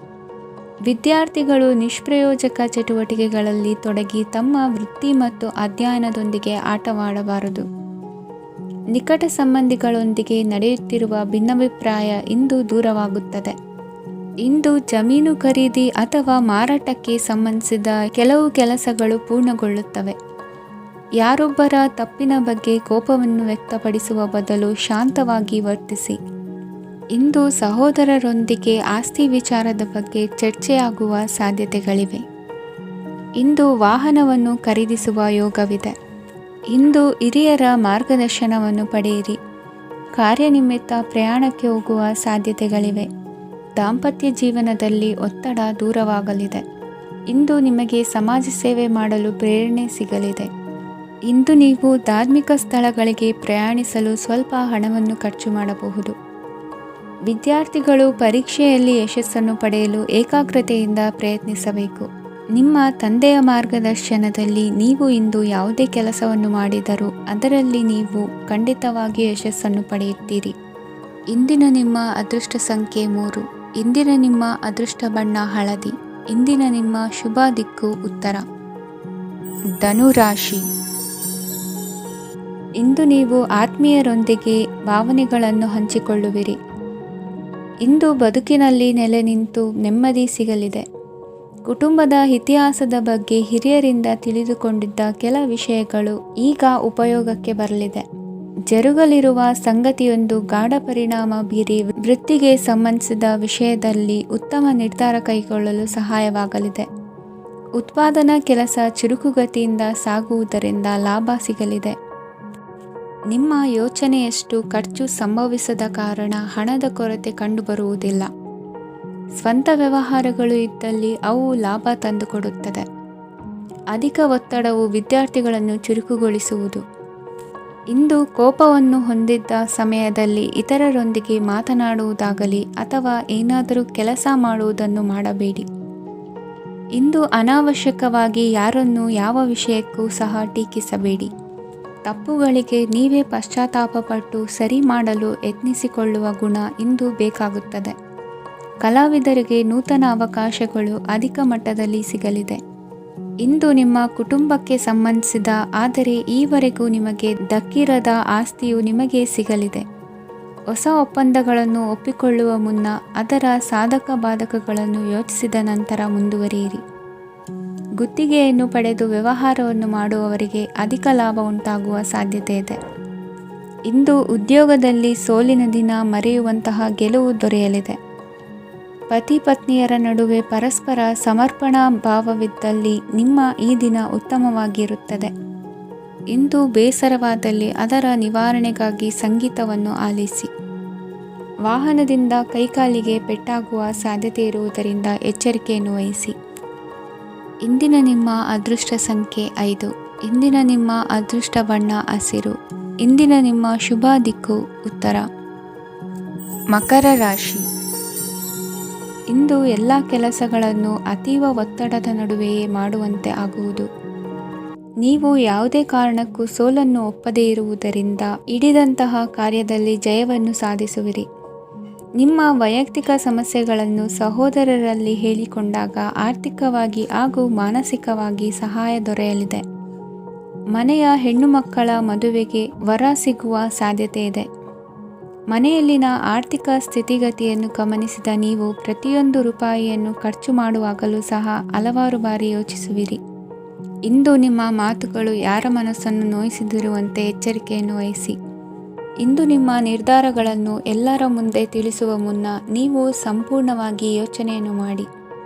ವಿದ್ಯಾರ್ಥಿಗಳು ನಿಷ್ಪ್ರಯೋಜಕ ಚಟುವಟಿಕೆಗಳಲ್ಲಿ ತೊಡಗಿ ತಮ್ಮ ವೃತ್ತಿ ಮತ್ತು ಅಧ್ಯಯನದೊಂದಿಗೆ ಆಟವಾಡಬಾರದು. ನಿಕಟ ಸಂಬಂಧಿಗಳೊಂದಿಗೆ ನಡೆಯುತ್ತಿರುವ ಭಿನ್ನಾಭಿಪ್ರಾಯ ಇಂದು ದೂರವಾಗುತ್ತದೆ. ಇಂದು ಜಮೀನು ಖರೀದಿ ಅಥವಾ ಮಾರಾಟಕ್ಕೆ ಸಂಬಂಧಿಸಿದ ಕೆಲವು ಕೆಲಸಗಳು ಪೂರ್ಣಗೊಳ್ಳುತ್ತವೆ. ಯಾರೊಬ್ಬರ ತಪ್ಪಿನ ಬಗ್ಗೆ ಕೋಪವನ್ನು ವ್ಯಕ್ತಪಡಿಸುವ ಬದಲು ಶಾಂತವಾಗಿ ವರ್ತಿಸಿ. ಇಂದು ಸಹೋದರರೊಂದಿಗೆ ಆಸ್ತಿ ವಿಚಾರದ ಬಗ್ಗೆ ಚರ್ಚೆಯಾಗುವ ಸಾಧ್ಯತೆಗಳಿವೆ. ಇಂದು ವಾಹನವನ್ನು ಖರೀದಿಸುವ ಯೋಗವಿದೆ. ಇಂದು ಹಿರಿಯರ ಮಾರ್ಗದರ್ಶನವನ್ನು ಪಡೆಯಿರಿ. ಕಾರ್ಯನಿಮಿತ್ತ ಪ್ರಯಾಣಕ್ಕೆ ಹೋಗುವ ಸಾಧ್ಯತೆಗಳಿವೆ. ದಾಂಪತ್ಯ ಜೀವನದಲ್ಲಿ ಒತ್ತಡ ದೂರವಾಗಲಿದೆ. ಇಂದು ನಿಮಗೆ ಸಮಾಜ ಸೇವೆ ಮಾಡಲು ಪ್ರೇರಣೆ ಸಿಗಲಿದೆ. ಇಂದು ನೀವು ಧಾರ್ಮಿಕ ಸ್ಥಳಗಳಿಗೆ ಪ್ರಯಾಣಿಸಲು ಸ್ವಲ್ಪ ಹಣವನ್ನು ಖರ್ಚು ಮಾಡಬಹುದು. ವಿದ್ಯಾರ್ಥಿಗಳು ಪರೀಕ್ಷೆಯಲ್ಲಿ ಯಶಸ್ಸನ್ನು ಪಡೆಯಲು ಏಕಾಗ್ರತೆಯಿಂದ ಪ್ರಯತ್ನಿಸಬೇಕು. ನಿಮ್ಮ ತಂದೆಯ ಮಾರ್ಗದರ್ಶನದಲ್ಲಿ ನೀವು ಇಂದು ಯಾವುದೇ ಕೆಲಸವನ್ನು ಮಾಡಿದರೂ ಅದರಲ್ಲಿ ನೀವು ಖಂಡಿತವಾಗಿ ಯಶಸ್ಸನ್ನು ಪಡೆಯುತ್ತೀರಿ. ಇಂದಿನ ನಿಮ್ಮ ಅದೃಷ್ಟ ಸಂಖ್ಯೆ 3. ಇಂದಿನ ನಿಮ್ಮ ಅದೃಷ್ಟ ಬಣ್ಣ ಹಳದಿ. ಇಂದಿನ ನಿಮ್ಮ ಶುಭ ದಿಕ್ಕು ಉತ್ತರ. ಧನುರಾಶಿ. ಇಂದು ನೀವು ಆತ್ಮೀಯರೊಂದಿಗೆ ಭಾವನೆಗಳನ್ನು ಹಂಚಿಕೊಳ್ಳುವಿರಿ. ಇಂದು ಬದುಕಿನಲ್ಲಿ ನೆಲೆ ನಿಂತು ನೆಮ್ಮದಿ ಸಿಗಲಿದೆ. ಕುಟುಂಬದ ಇತಿಹಾಸದ ಬಗ್ಗೆ ಹಿರಿಯರಿಂದ ತಿಳಿದುಕೊಂಡಿದ್ದ ಕೆಲ ವಿಷಯಗಳು ಈಗ ಉಪಯೋಗಕ್ಕೆ ಬರಲಿದೆ. ಜರುಗಲಿರುವ ಸಂಗತಿಯೊಂದು ಗಾಢ ಪರಿಣಾಮ ಬೀರಿ ವೃತ್ತಿಗೆ ಸಂಬಂಧಿಸಿದ ವಿಷಯದಲ್ಲಿ ಉತ್ತಮ ನಿರ್ಧಾರ ಕೈಗೊಳ್ಳಲು ಸಹಾಯವಾಗಲಿದೆ. ಉತ್ಪಾದನಾ ಕೆಲಸ ಚುರುಕುಗತಿಯಿಂದ ಸಾಗುವುದರಿಂದ ಲಾಭ ಸಿಗಲಿದೆ. ನಿಮ್ಮ ಯೋಚನೆಯಷ್ಟು ಖರ್ಚು ಸಂಭವಿಸದ ಕಾರಣ ಹಣದ ಕೊರತೆ ಕಂಡುಬರುವುದಿಲ್ಲ. ಸ್ವಂತ ವ್ಯವಹಾರಗಳು ಇದ್ದಲ್ಲಿ ಅವು ಲಾಭ ತಂದುಕೊಡುತ್ತದೆ. ಅಧಿಕ ಒತ್ತಡವು ವಿದ್ಯಾರ್ಥಿಗಳನ್ನು ಚುರುಕುಗೊಳಿಸುವುದು. ಇಂದು ಕೋಪವನ್ನು ಹೊಂದಿದ್ದ ಸಮಯದಲ್ಲಿ ಇತರರೊಂದಿಗೆ ಮಾತನಾಡುವುದಾಗಲಿ ಅಥವಾ ಏನಾದರೂ ಕೆಲಸ ಮಾಡುವುದನ್ನು ಮಾಡಬೇಡಿ. ಇಂದು ಅನಾವಶ್ಯಕವಾಗಿ ಯಾರನ್ನೂ ಯಾವ ವಿಷಯಕ್ಕೂ ಸಹ ಟೀಕಿಸಬೇಡಿ. ತಪ್ಪುಗಳಿಗೆ ನೀವೇ ಪಶ್ಚಾತ್ತಾಪಪಟ್ಟು ಸರಿ ಮಾಡಲು ಯತ್ನಿಸಿಕೊಳ್ಳುವ ಗುಣ ಇಂದು ಬೇಕಾಗುತ್ತದೆ. ಕಲಾವಿದರಿಗೆ ನೂತನ ಅವಕಾಶಗಳು ಅಧಿಕ ಮಟ್ಟದಲ್ಲಿ ಸಿಗಲಿದೆ. ಇಂದು ನಿಮ್ಮ ಕುಟುಂಬಕ್ಕೆ ಸಂಬಂಧಿಸಿದ ಆದರೆ ಈವರೆಗೂ ನಿಮಗೆ ದಕ್ಕಿರದ ಆಸ್ತಿಯು ನಿಮಗೆ ಸಿಗಲಿದೆ. ಹೊಸ ಒಪ್ಪಂದಗಳನ್ನು ಒಪ್ಪಿಕೊಳ್ಳುವ ಮುನ್ನ ಅದರ ಸಾಧಕ ಬಾಧಕಗಳನ್ನು ಯೋಚಿಸಿದ ನಂತರ ಮುಂದುವರಿಯಿರಿ. ಗುತ್ತಿಗೆಯನ್ನು ಪಡೆದು ವ್ಯವಹಾರವನ್ನು ಮಾಡುವವರಿಗೆ ಅಧಿಕ ಲಾಭ ಉಂಟಾಗುವ ಸಾಧ್ಯತೆ ಇದೆ. ಇಂದು ಉದ್ಯೋಗದಲ್ಲಿ ಸೋಲಿನ ದಿನ ಮರೆಯುವಂತಹ ಗೆಲುವು ದೊರೆಯಲಿದೆ. ಪತಿ ಪತ್ನಿಯರ ನಡುವೆ ಪರಸ್ಪರ ಸಮರ್ಪಣಾ ಭಾವವಿದ್ದಲ್ಲಿ ನಿಮ್ಮ ಈ ದಿನ ಉತ್ತಮವಾಗಿರುತ್ತದೆ. ಇಂದು ಬೇಸರವಾದಲ್ಲಿ ಅದರ ನಿವಾರಣೆಗಾಗಿ ಸಂಗೀತವನ್ನು ಆಲಿಸಿ. ವಾಹನದಿಂದ ಕೈಕಾಲಿಗೆ ಪೆಟ್ಟಾಗುವ ಸಾಧ್ಯತೆ ಇರುವುದರಿಂದ ಎಚ್ಚರಿಕೆಯನ್ನು ವಹಿಸಿ. ಇಂದಿನ ನಿಮ್ಮ ಅದೃಷ್ಟ ಸಂಖ್ಯೆ 5. ಇಂದಿನ ನಿಮ್ಮ ಅದೃಷ್ಟ ಬಣ್ಣ ಹಸಿರು. ಇಂದಿನ ನಿಮ್ಮ ಶುಭ ದಿಕ್ಕು ಉತ್ತರ. ಮಕರ ರಾಶಿ. ಇಂದು ಎಲ್ಲ ಕೆಲಸಗಳನ್ನು ಅತೀವ ಒತ್ತಡದ ನಡುವೆಯೇ ಮಾಡುವಂತೆ ಆಗುವುದು. ನೀವು ಯಾವುದೇ ಕಾರಣಕ್ಕೂ ಸೋಲನ್ನು ಒಪ್ಪದೇ ಇರುವುದರಿಂದ ಹಿಡಿದಂತಹ ಕಾರ್ಯದಲ್ಲಿ ಜಯವನ್ನು ಸಾಧಿಸುವಿರಿ. ನಿಮ್ಮ ವೈಯಕ್ತಿಕ ಸಮಸ್ಯೆಗಳನ್ನು ಸಹೋದರರಲ್ಲಿ ಹೇಳಿಕೊಂಡಾಗ ಆರ್ಥಿಕವಾಗಿ ಹಾಗೂ ಮಾನಸಿಕವಾಗಿ ಸಹಾಯ ದೊರೆಯಲಿದೆ. ಮನೆಯ ಹೆಣ್ಣು ಮಕ್ಕಳ ಮದುವೆಗೆ ವರ ಸಿಗುವ ಸಾಧ್ಯತೆ ಇದೆ. ಮನೆಯಲ್ಲಿನ ಆರ್ಥಿಕ ಸ್ಥಿತಿಗತಿಯನ್ನು ಗಮನಿಸಿದ ನೀವು ಪ್ರತಿಯೊಂದು ರೂಪಾಯಿಯನ್ನು ಖರ್ಚು ಮಾಡುವಾಗಲೂ ಸಹ ಹಲವಾರು ಬಾರಿ ಯೋಚಿಸುವಿರಿ. ಇಂದು ನಿಮ್ಮ ಮಾತುಗಳು ಯಾರ ಮನಸ್ಸನ್ನು ನೋಯಿಸದಿರುವಂತೆ ಎಚ್ಚರಿಕೆಯನ್ನು ವಹಿಸಿ. ಇಂದು ನಿಮ್ಮ ನಿರ್ಧಾರಗಳನ್ನು ಎಲ್ಲರ ಮುಂದೆ ತಿಳಿಸುವ ಮುನ್ನ ನೀವು ಸಂಪೂರ್ಣವಾಗಿ ಯೋಚನೆಯನ್ನು ಮಾಡಿ.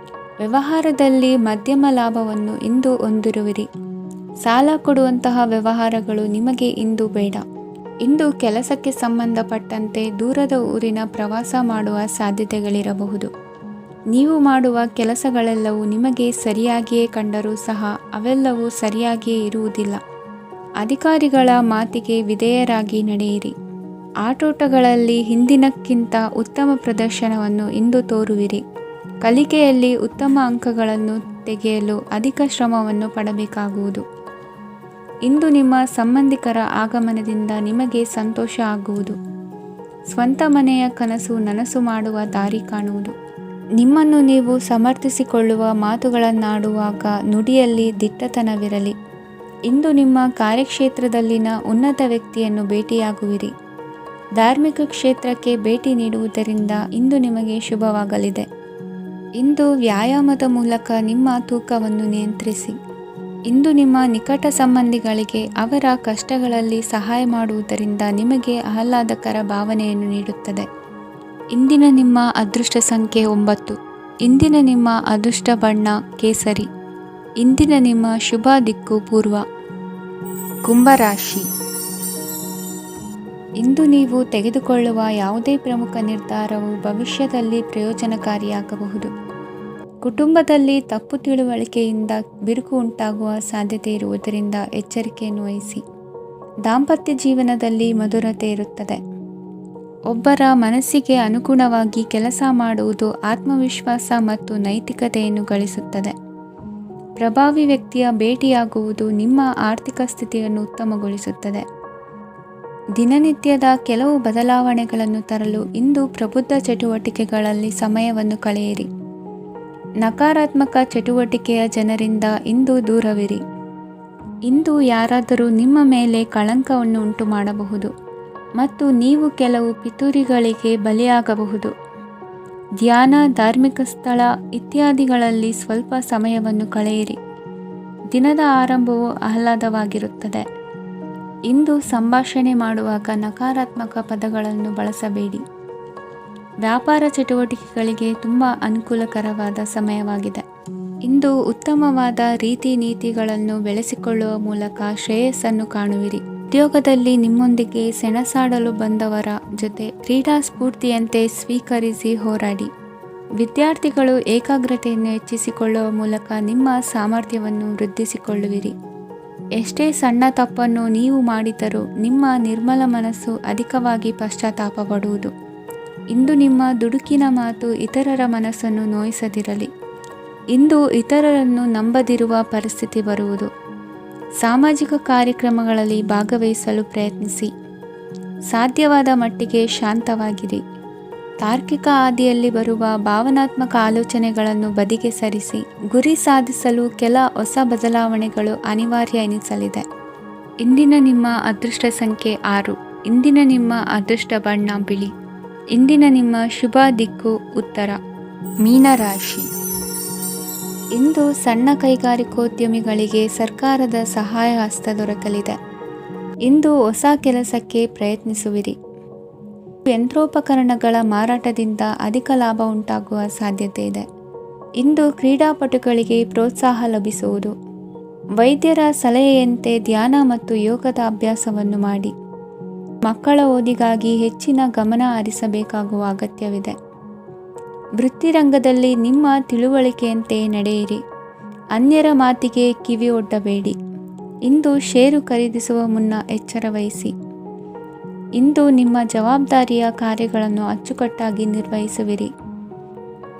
ವ್ಯವಹಾರದಲ್ಲಿ ಮಧ್ಯಮ ಲಾಭವನ್ನು ಇಂದು ಹೊಂದಿರುವಿರಿ. ಸಾಲ ಕೊಡುವಂತಹ ವ್ಯವಹಾರಗಳು ನಿಮಗೆ ಇಂದು ಬೇಡ. ಇಂದು ಕೆಲಸಕ್ಕೆ ಸಂಬಂಧಪಟ್ಟಂತೆ ದೂರದ ಊರಿನ ಪ್ರವಾಸ ಮಾಡುವ ಸಾಧ್ಯತೆಗಳಿರಬಹುದು. ನೀವು ಮಾಡುವ ಕೆಲಸಗಳೆಲ್ಲವೂ ನಿಮಗೆ ಸರಿಯಾಗಿಯೇ ಕಂಡರೂ ಸಹ ಅವೆಲ್ಲವೂ ಸರಿಯಾಗಿಯೇ ಇರುವುದಿಲ್ಲ. ಅಧಿಕಾರಿಗಳ ಮಾತಿಗೆ ವಿಧೇಯರಾಗಿ ನಡೆಯಿರಿ. ಆಟೋಟಗಳಲ್ಲಿ ಹಿಂದಿನಕ್ಕಿಂತ ಉತ್ತಮ ಪ್ರದರ್ಶನವನ್ನು ಇಂದು ತೋರುವಿರಿ. ಕಲಿಕೆಯಲ್ಲಿ ಉತ್ತಮ ಅಂಕಗಳನ್ನು ತೆಗೆಯಲು ಅಧಿಕ ಶ್ರಮವನ್ನು ಪಡಬೇಕಾಗುವುದು. ಇಂದು ನಿಮ್ಮ ಸಂಬಂಧಿಕರ ಆಗಮನದಿಂದ ನಿಮಗೆ ಸಂತೋಷ ಆಗುವುದು. ಸ್ವಂತ ಮನೆಯ ಕನಸು ನನಸು ಮಾಡುವ ದಾರಿ ಕಾಣುವುದು. ನಿಮ್ಮನ್ನು ನೀವು ಸಮರ್ಥಿಸಿಕೊಳ್ಳುವ ಮಾತುಗಳನ್ನಾಡುವಾಗ ನುಡಿಯಲ್ಲಿ ದಿಟ್ಟತನವಿರಲಿ. ಇಂದು ನಿಮ್ಮ ಕಾರ್ಯಕ್ಷೇತ್ರದಲ್ಲಿನ ಉನ್ನತ ವ್ಯಕ್ತಿಯನ್ನು ಭೇಟಿಯಾಗುವಿರಿ. ಧಾರ್ಮಿಕ ಕ್ಷೇತ್ರಕ್ಕೆ ಭೇಟಿ ನೀಡುವುದರಿಂದ ಇಂದು ನಿಮಗೆ ಶುಭವಾಗಲಿದೆ. ಇಂದು ವ್ಯಾಯಾಮದ ಮೂಲಕ ನಿಮ್ಮ ತೂಕವನ್ನು ನಿಯಂತ್ರಿಸಿ. ಇಂದು ನಿಮ್ಮ ನಿಕಟ ಸಂಬಂಧಿಗಳಿಗೆ ಅವರ ಕಷ್ಟಗಳಲ್ಲಿ ಸಹಾಯ ಮಾಡುವುದರಿಂದ ನಿಮಗೆ ಆಹ್ಲಾದಕರ ಭಾವನೆಯನ್ನು ನೀಡುತ್ತದೆ. ಇಂದಿನ ನಿಮ್ಮ ಅದೃಷ್ಟ ಸಂಖ್ಯೆ 9. ಇಂದಿನ ನಿಮ್ಮ ಅದೃಷ್ಟ ಬಣ್ಣ ಕೇಸರಿ. ಇಂದಿನ ನಿಮ್ಮ ಶುಭ ದಿಕ್ಕು ಪೂರ್ವ. ಕುಂಭರಾಶಿ. ಇಂದು ನೀವು ತೆಗೆದುಕೊಳ್ಳುವ ಯಾವುದೇ ಪ್ರಮುಖ ನಿರ್ಧಾರವು ಭವಿಷ್ಯದಲ್ಲಿ ಪ್ರಯೋಜನಕಾರಿಯಾಗಬಹುದು. ಕುಟುಂಬದಲ್ಲಿ ತಪ್ಪು ತಿಳುವಳಿಕೆಯಿಂದ ಬಿರುಕು ಉಂಟಾಗುವ ಸಾಧ್ಯತೆ ಇರುವುದರಿಂದ ಎಚ್ಚರಿಕೆಯನ್ನು ವಹಿಸಿ. ದಾಂಪತ್ಯ ಜೀವನದಲ್ಲಿ ಮಧುರತೆ ಇರುತ್ತದೆ. ಒಬ್ಬರ ಮನಸ್ಸಿಗೆ ಅನುಗುಣವಾಗಿ ಕೆಲಸ ಮಾಡುವುದು ಆತ್ಮವಿಶ್ವಾಸ ಮತ್ತು ನೈತಿಕತೆಯನ್ನು ಗಳಿಸುತ್ತದೆ. ಪ್ರಭಾವಿ ವ್ಯಕ್ತಿಯ ಭೇಟಿಯಾಗುವುದು ನಿಮ್ಮ ಆರ್ಥಿಕ ಸ್ಥಿತಿಯನ್ನು ಉತ್ತಮಗೊಳಿಸುತ್ತದೆ. ದಿನನಿತ್ಯದ ಕೆಲವು ಬದಲಾವಣೆಗಳನ್ನು ತರಲು ಇಂದು ಪ್ರಬುದ್ಧ ಚಟುವಟಿಕೆಗಳಲ್ಲಿ ಸಮಯವನ್ನು ಕಳೆಯಿರಿ. ನಕಾರಾತ್ಮಕ ಚಟುವಟಿಕೆಯ ಜನರಿಂದ ಇಂದು ದೂರವಿರಿ. ಇಂದು ಯಾರಾದರೂ ನಿಮ್ಮ ಮೇಲೆ ಕಳಂಕವನ್ನು ಉಂಟು ಮಾಡಬಹುದು ಮತ್ತು ನೀವು ಕೆಲವು ಪಿತೂರಿಗಳಿಗೆ ಬಲಿಯಾಗಬಹುದು. ಧ್ಯಾನ, ಧಾರ್ಮಿಕ ಸ್ಥಳ ಇತ್ಯಾದಿಗಳಲ್ಲಿ ಸ್ವಲ್ಪ ಸಮಯವನ್ನು ಕಳೆಯಿರಿ. ದಿನದ ಆರಂಭವು ಆಹ್ಲಾದವಾಗಿರುತ್ತದೆ. ಇಂದು ಸಂಭಾಷಣೆ ಮಾಡುವಾಗ ನಕಾರಾತ್ಮಕ ಪದಗಳನ್ನು ಬಳಸಬೇಡಿ. ವ್ಯಾಪಾರ ಚಟುವಟಿಕೆಗಳಿಗೆ ತುಂಬ ಅನುಕೂಲಕರವಾದ ಸಮಯವಾಗಿದೆ. ಇಂದು ಉತ್ತಮವಾದ ರೀತಿ ನೀತಿಗಳನ್ನು ಬೆಳೆಸಿಕೊಳ್ಳುವ ಮೂಲಕ ಶ್ರೇಯಸ್ಸನ್ನು ಕಾಣುವಿರಿ. ಉದ್ಯೋಗದಲ್ಲಿ ನಿಮ್ಮೊಂದಿಗೆ ಸೆಣಸಾಡಲು ಬಂದವರ ಜೊತೆ ಕ್ರೀಡಾ ಸ್ಫೂರ್ತಿಯಂತೆ ಸ್ವೀಕರಿಸಿ ಹೋರಾಡಿ. ವಿದ್ಯಾರ್ಥಿಗಳು ಏಕಾಗ್ರತೆಯನ್ನು ಹೆಚ್ಚಿಸಿಕೊಳ್ಳುವ ಮೂಲಕ ನಿಮ್ಮ ಸಾಮರ್ಥ್ಯವನ್ನು ವೃದ್ಧಿಸಿಕೊಳ್ಳುವಿರಿ. ಎಷ್ಟೇ ಸಣ್ಣ ತಪ್ಪನ್ನು ನೀವು ಮಾಡಿದರೂ ನಿಮ್ಮ ನಿರ್ಮಲ ಮನಸ್ಸು ಅಧಿಕವಾಗಿ ಪಶ್ಚಾತ್ತಾಪ ಪಡುವುದು. ಇಂದು ನಿಮ್ಮ ದುಡುಕಿನ ಮಾತು ಇತರರ ಮನಸ್ಸನ್ನು ನೋಯಿಸದಿರಲಿ. ಇಂದು ಇತರರನ್ನು ನಂಬದಿರುವ ಪರಿಸ್ಥಿತಿ ಬರುವುದು. ಸಾಮಾಜಿಕ ಕಾರ್ಯಕ್ರಮಗಳಲ್ಲಿ ಭಾಗವಹಿಸಲು ಪ್ರಯತ್ನಿಸಿ. ಸಾಧ್ಯವಾದ ಮಟ್ಟಿಗೆ ಶಾಂತವಾಗಿರಿ. ತಾರ್ಕಿಕ ಹಾದಿಯಲ್ಲಿ ಬರುವ ಭಾವನಾತ್ಮಕ ಆಲೋಚನೆಗಳನ್ನು ಬದಿಗೆ ಸರಿಸಿ. ಗುರಿ ಸಾಧಿಸಲು ಕೆಲ ಹೊಸ ಬದಲಾವಣೆಗಳು ಅನಿವಾರ್ಯ ಎನಿಸಲಿದೆ. ಇಂದಿನ ನಿಮ್ಮ ಅದೃಷ್ಟ ಸಂಖ್ಯೆ 6. ಇಂದಿನ ನಿಮ್ಮ ಅದೃಷ್ಟ ಬಣ್ಣ ಬಿಳಿ. ಇಂದಿನ ನಿಮ್ಮ ಶುಭ ದಿಕ್ಕು ಉತ್ತರ. ಮೀನರಾಶಿ. ಇಂದು ಸಣ್ಣ ಕೈಗಾರಿಕೋದ್ಯಮಿಗಳಿಗೆ ಸರ್ಕಾರದ ಸಹಾಯ ಹಸ್ತ ದೊರಕಲಿದೆ. ಇಂದು ಹೊಸ ಕೆಲಸಕ್ಕೆ ಪ್ರಯತ್ನಿಸುವಿರಿ. ಯಂತ್ರೋಪಕರಣಗಳ ಮಾರಾಟದಿಂದ ಅಧಿಕ ಲಾಭ ಉಂಟಾಗುವ ಸಾಧ್ಯತೆ ಇದೆ. ಇಂದು ಕ್ರೀಡಾಪಟುಗಳಿಗೆ ಪ್ರೋತ್ಸಾಹ ಲಭಿಸುವುದು. ವೈದ್ಯರ ಸಲಹೆಯಂತೆ ಧ್ಯಾನ ಮತ್ತು ಯೋಗದ ಅಭ್ಯಾಸವನ್ನು ಮಾಡಿ. ಮಕ್ಕಳ ಓದಿಗಾಗಿ ಹೆಚ್ಚಿನ ಗಮನ ಹರಿಸಬೇಕಾಗುವ ಅಗತ್ಯವಿದೆ. ವೃತ್ತಿರಂಗದಲ್ಲಿ ನಿಮ್ಮ ತಿಳುವಳಿಕೆಯಂತೆ ನಡೆಯಿರಿ. ಅನ್ಯರ ಮಾತಿಗೆ ಕಿವಿ ಒಡ್ಡಬೇಡಿ. ಇಂದು ಷೇರು ಖರೀದಿಸುವ ಮುನ್ನ ಎಚ್ಚರ ವಹಿಸಿ. ಇಂದು ನಿಮ್ಮ ಜವಾಬ್ದಾರಿಯ ಕಾರ್ಯಗಳನ್ನು ಅಚ್ಚುಕಟ್ಟಾಗಿ ನಿರ್ವಹಿಸುವಿರಿ.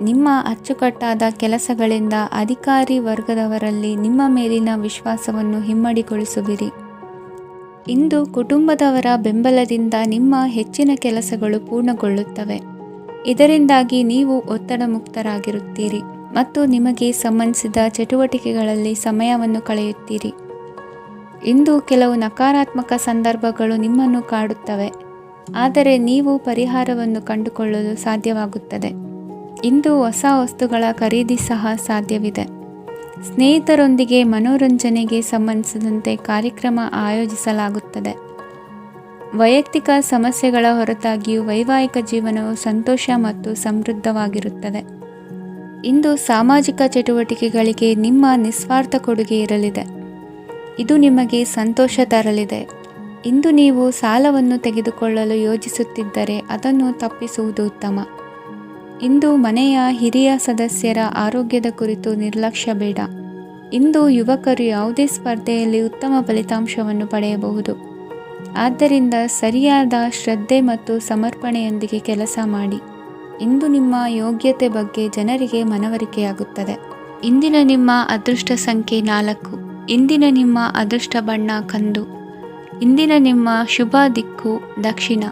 ನಿಮ್ಮ ಅಚ್ಚುಕಟ್ಟಾದ ಕೆಲಸಗಳಿಂದ ಅಧಿಕಾರಿ ವರ್ಗದವರಲ್ಲಿ ನಿಮ್ಮ ಮೇಲಿನ ವಿಶ್ವಾಸವನ್ನು ಇಮ್ಮಡಿಗೊಳಿಸುವಿರಿ. ಇಂದು ಕುಟುಂಬದವರ ಬೆಂಬಲದಿಂದ ನಿಮ್ಮ ಹೆಚ್ಚಿನ ಕೆಲಸಗಳು ಪೂರ್ಣಗೊಳ್ಳುತ್ತವೆ. ಇದರಿಂದಾಗಿ ನೀವು ಒತ್ತಡ ಮುಕ್ತರಾಗಿರುತ್ತೀರಿ ಮತ್ತು ನಿಮಗೆ ಸಂಬಂಧಿಸಿದ ಚಟುವಟಿಕೆಗಳಲ್ಲಿ ಸಮಯವನ್ನು ಕಳೆಯುತ್ತೀರಿ. ಇಂದು ಕೆಲವು ನಕಾರಾತ್ಮಕ ಸಂದರ್ಭಗಳು ನಿಮ್ಮನ್ನು ಕಾಡುತ್ತವೆ. ಆದರೆ ನೀವು ಪರಿಹಾರವನ್ನು ಕಂಡುಕೊಳ್ಳಲು ಸಾಧ್ಯವಾಗುತ್ತದೆ. ಇಂದು ಹೊಸ ವಸ್ತುಗಳ ಖರೀದಿ ಸಹ ಸಾಧ್ಯವಿದೆ. ಸ್ನೇಹಿತರೊಂದಿಗೆ ಮನೋರಂಜನೆಗೆ ಸಂಬಂಧಿಸಿದಂತೆ ಕಾರ್ಯಕ್ರಮ ಆಯೋಜಿಸಲಾಗುತ್ತದೆ. ವೈಯಕ್ತಿಕ ಸಮಸ್ಯೆಗಳ ಹೊರತಾಗಿಯೂ ವೈವಾಹಿಕ ಜೀವನವು ಸಂತೋಷ ಮತ್ತು ಸಮೃದ್ಧವಾಗಿರುತ್ತದೆ. ಇಂದು ಸಾಮಾಜಿಕ ಚಟುವಟಿಕೆಗಳಿಗೆ ನಿಮ್ಮ ನಿಸ್ವಾರ್ಥ ಕೊಡುಗೆ ಇರಲಿದೆ. ಇದು ನಿಮಗೆ ಸಂತೋಷ ತರಲಿದೆ. ಇಂದು ನೀವು ಸಾಲವನ್ನು ತೆಗೆದುಕೊಳ್ಳಲು ಯೋಜಿಸುತ್ತಿದ್ದರೆ ಅದನ್ನು ತಪ್ಪಿಸುವುದು ಉತ್ತಮ. ಇಂದು ಮನೆಯ ಹಿರಿಯ ಸದಸ್ಯರ ಆರೋಗ್ಯದ ಕುರಿತು ನಿರ್ಲಕ್ಷ್ಯ ಬೇಡ. ಇಂದು ಯುವಕರು ಯಾವುದೇ ಸ್ಪರ್ಧೆಯಲ್ಲಿ ಉತ್ತಮ ಫಲಿತಾಂಶವನ್ನು ಪಡೆಯಬಹುದು. ಆದ್ದರಿಂದ ಸರಿಯಾದ ಶ್ರದ್ಧೆ ಮತ್ತು ಸಮರ್ಪಣೆಯೊಂದಿಗೆ ಕೆಲಸ ಮಾಡಿ. ಇಂದು ನಿಮ್ಮ ಯೋಗ್ಯತೆ ಬಗ್ಗೆ ಜನರಿಗೆ ಮನವರಿಕೆಯಾಗುತ್ತದೆ. ಇಂದಿನ ನಿಮ್ಮ ಅದೃಷ್ಟ ಸಂಖ್ಯೆ 4. ಇಂದಿನ ನಿಮ್ಮ ಅದೃಷ್ಟ ಬಣ್ಣ ಕಂದು. ಇಂದಿನ ನಿಮ್ಮ ಶುಭ ದಿಕ್ಕು ದಕ್ಷಿಣ.